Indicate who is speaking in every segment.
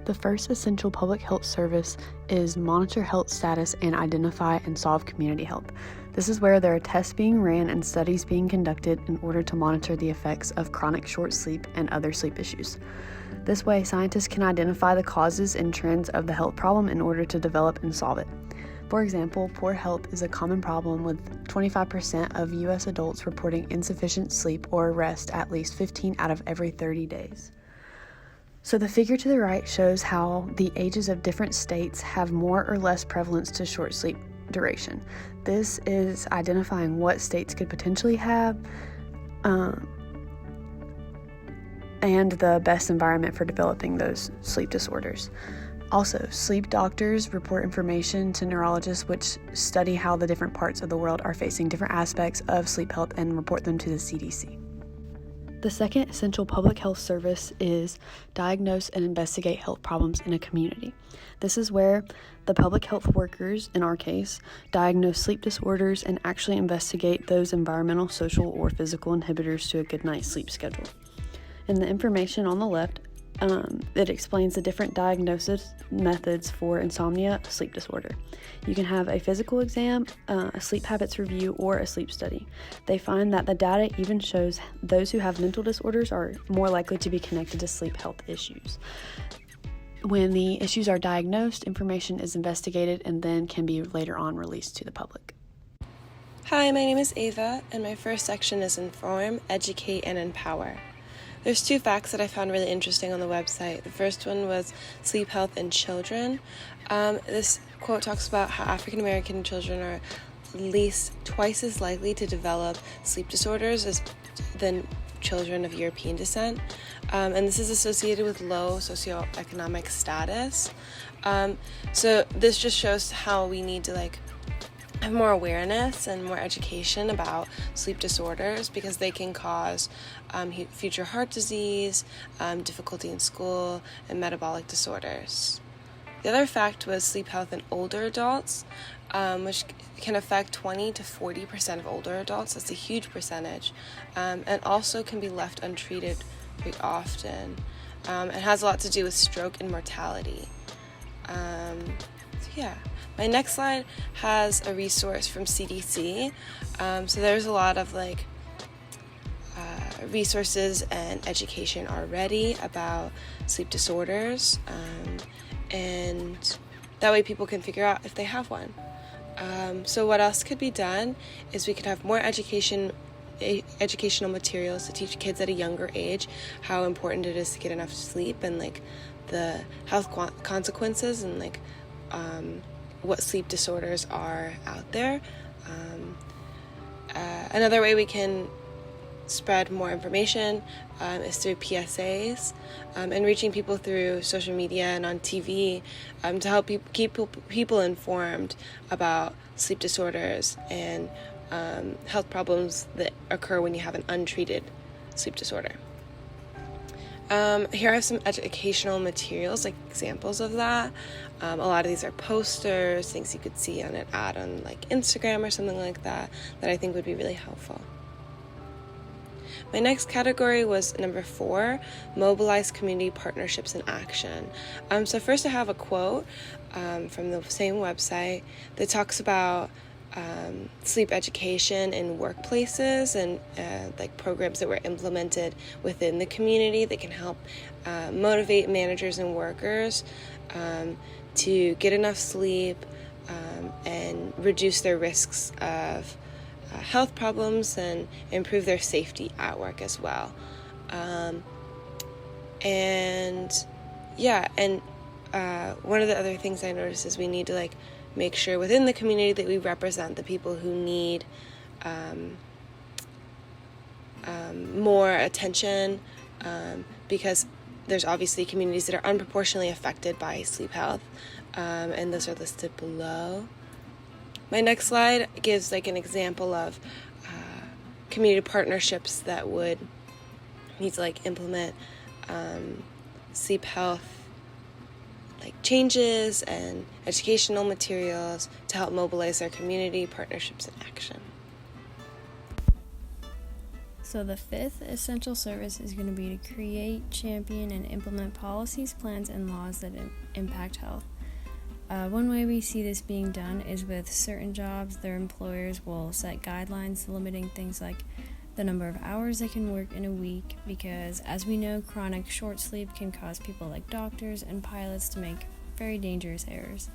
Speaker 1: The first essential public health service is monitor health status and identify and solve community health. This is where there are tests being ran and studies being conducted in order to monitor the effects of chronic short sleep and other sleep issues. This way, scientists can identify the causes and trends of the health problem in order to develop and solve it. For example, poor health is a common problem, with 25% of U.S. adults reporting insufficient sleep or rest at least 15 out of every 30 days. So the figure to the right shows how the ages of different states have more or less prevalence to short sleep duration. This is identifying what states could potentially have and the best environment for developing those sleep disorders. Also, sleep doctors report information to neurologists, which study how the different parts of the world are facing different aspects of sleep health and report them to the CDC. The second essential public health service is diagnose and investigate health problems in a community. This is where the public health workers, in our case, diagnose sleep disorders and actually investigate those environmental, social, or physical inhibitors to a good night's sleep schedule. In the information on the left, it explains the different diagnosis methods for insomnia sleep disorder. You can have a physical exam, a sleep habits review, or a sleep study. They find that the data even shows those who have mental disorders are more likely to be connected to sleep health issues. When the issues are diagnosed, information is investigated and then can be later on released to the public.
Speaker 2: Hi, my name is Ava, and my first section is Inform, Educate, and Empower. There's two facts that I found really interesting on the website. The first one was sleep health in children. This quote talks about how African American children are at least twice as likely to develop sleep disorders than children of European descent. And this is associated with low socioeconomic status. So this just shows how we need to have more awareness and more education about sleep disorders, because they can cause future heart disease, difficulty in school, and metabolic disorders. The other fact was sleep health in older adults, which can affect 20 to 40% of older adults. That's a huge percentage, and also can be left untreated very often. It has a lot to do with stroke and mortality. My next slide has a resource from CDC. So there's a lot of resources and education already about sleep disorders, and that way people can figure out if they have one. So what else could be done is we could have more educational materials to teach kids at a younger age how important it is to get enough sleep, and the health consequences, and what sleep disorders are out there. Another way we can spread more information is through PSAs, and reaching people through social media and on TV to help keep people informed about sleep disorders and health problems that occur when you have an untreated sleep disorder. Here I have some educational materials, examples of that. A lot of these are posters, things you could see on an ad on Instagram or something like that I think would be really helpful. My next category was number 4, mobilize community partnerships in action. So first I have a quote from the same website that talks about sleep education in workplaces and programs that were implemented within the community that can help motivate managers and workers to get enough sleep and reduce their risks of health problems and improve their safety at work as well. One of the other things I noticed is we need to make sure within the community that we represent the people who need more attention, because there's obviously communities that are unproportionately affected by sleep health, and those are listed below. My next slide gives an example of community partnerships that would need to implement sleep health changes and educational materials to help mobilize their community partnerships in action.
Speaker 3: So the fifth essential service is going to be to create, champion, and implement policies, plans, and laws that impact health. One way we see this being done is with certain jobs. Their employers will set guidelines limiting things like the number of hours they can work in a week, because as we know, chronic short sleep can cause people like doctors and pilots to make very dangerous errors.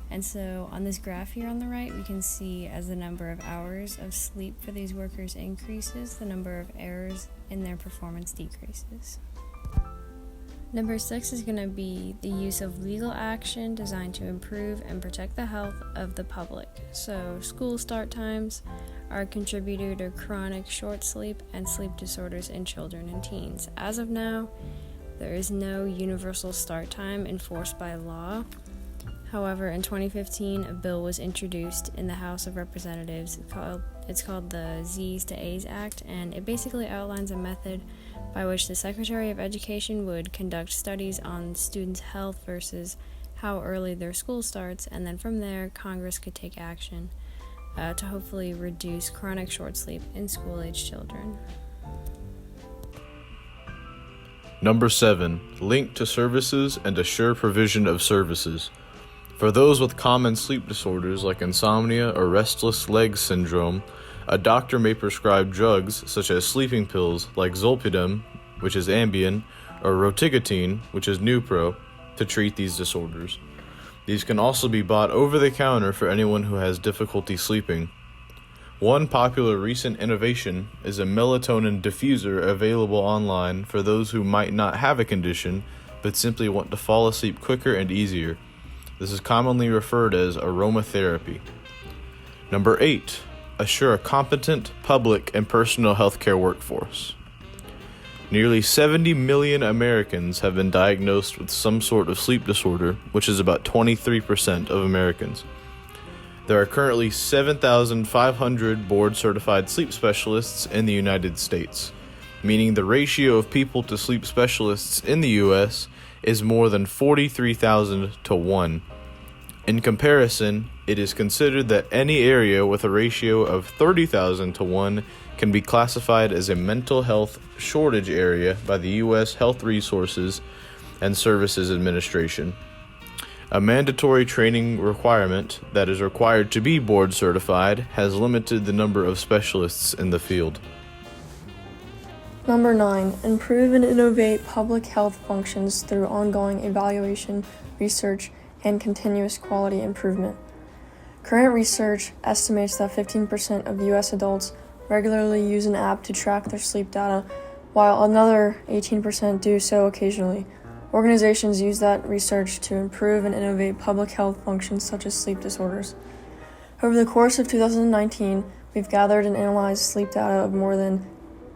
Speaker 3: And so on this graph here on the right, we can see as the number of hours of sleep for these workers increases, the number of errors in their performance decreases. Number 6 is going to be the use of legal action designed to improve and protect the health of the public. So school start times are a contributor to chronic short sleep and sleep disorders in children and teens. As of now, there is no universal start time enforced by law. However, in 2015, a bill was introduced in the House of Representatives. It's called the Z's to A's Act, and it basically outlines a method by which the Secretary of Education would conduct studies on students' health versus how early their school starts, and then from there, Congress could take action to hopefully reduce chronic short sleep in school-age children.
Speaker 4: Number 7, link to services and assure provision of services. For those with common sleep disorders like insomnia or restless leg syndrome, a doctor may prescribe drugs such as sleeping pills like Zolpidem, which is Ambien, or Rotigotine, which is Nupro, to treat these disorders. These can also be bought over the counter for anyone who has difficulty sleeping. One popular recent innovation is a melatonin diffuser available online for those who might not have a condition but simply want to fall asleep quicker and easier. This is commonly referred as aromatherapy. Number 8, assure a competent public and personal healthcare workforce. Nearly 70 million Americans have been diagnosed with some sort of sleep disorder, which is about 23% of Americans. There are currently 7,500 board-certified sleep specialists in the United States, meaning the ratio of people to sleep specialists in the U.S. is more than 43,000 to 1. In comparison, it is considered that any area with a ratio of 30,000 to 1 can be classified as a mental health shortage area by the U.S. Health Resources and Services Administration. A mandatory training requirement that is required to be board certified has limited the number of specialists in the field.
Speaker 5: Number 9, improve and innovate public health functions through ongoing evaluation, research, and continuous quality improvement. Current research estimates that 15% of U.S. adults regularly use an app to track their sleep data, while another 18% do so occasionally. Organizations use that research to improve and innovate public health functions such as sleep disorders. Over the course of 2019, we've gathered and analyzed sleep data of more than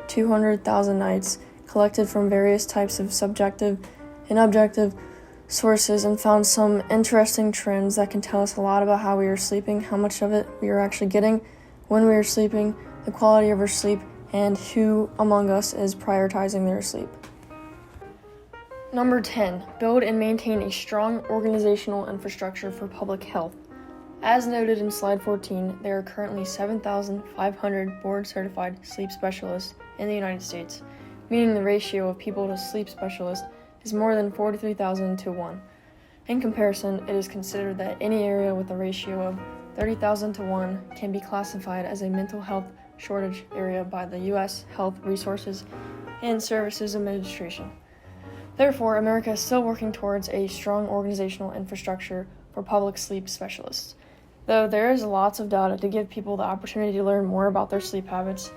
Speaker 5: 200,000 nights collected from various types of subjective and objective sources and found some interesting trends that can tell us a lot about how we are sleeping, how much of it we are actually getting, when we are sleeping, the quality of our sleep, and who among us is prioritizing their sleep. Number 10, build and maintain a strong organizational infrastructure for public health. As noted in slide 14, there are currently 7,500 board-certified sleep specialists in the United States, meaning the ratio of people to sleep specialists is more than 43,000 to 1. In comparison, it is considered that any area with a ratio of 30,000 to 1 can be classified as a mental health shortage area by the U.S. Health Resources and Services Administration. Therefore, America is still working towards a strong organizational infrastructure for public sleep specialists. Though there is lots of data to give people the opportunity to learn more about their sleep habits,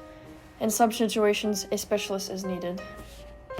Speaker 5: in some situations, a specialist is needed.